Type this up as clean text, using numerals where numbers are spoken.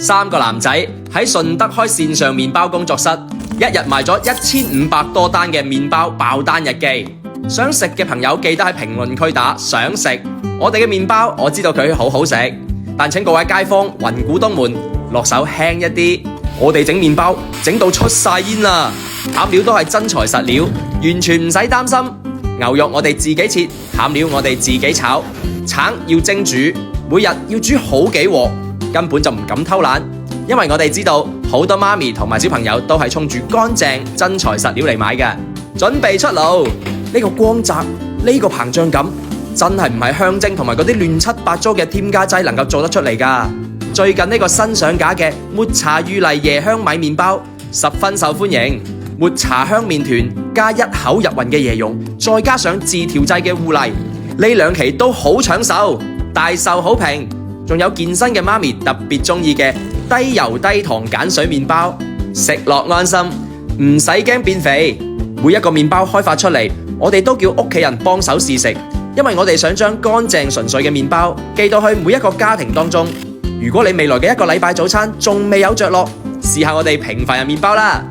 3個男仔喺順德開線上麵包工作室，一日賣咗1500多單嘅麵包爆單日記。想食嘅朋友記得喺評論區打想食。我哋嘅麵包我知道佢好好食，但請各位街坊雲股東們落手輕一啲。我哋整麵包整到出晒煙啦，餡料都係真材實料，完全唔使擔心。牛肉我哋自己切，餡料我哋自己炒，橙要蒸煮，每日要煮好幾鑊，根本就唔敢偷懶，因為我哋知道好多媽咪同埋小朋友都係衝住乾淨真材實料嚟買嘅。準備出爐，呢個光澤，呢個膨脹感，真係唔係香精同埋嗰啲亂七八糟嘅添加劑能夠做得出嚟㗎。最近呢個新上架嘅抹茶芋泥椰香米麵包十分受歡迎，抹茶香麵團加一口入魂嘅椰蓉，再加上自調製嘅芋泥，呢兩期都好搶手，大受好評。仲有健身嘅媽咪特別中意嘅低油低糖鹼水麵包，食落安心，唔使驚變肥。每一個麵包開發出嚟，我哋都叫屋企人幫手試食，因為我哋想將乾淨純粹嘅麵包寄到去每一個家庭當中。如果你未來嘅1個禮拜早餐仲未有着落，試下我哋平凡人麵包啦。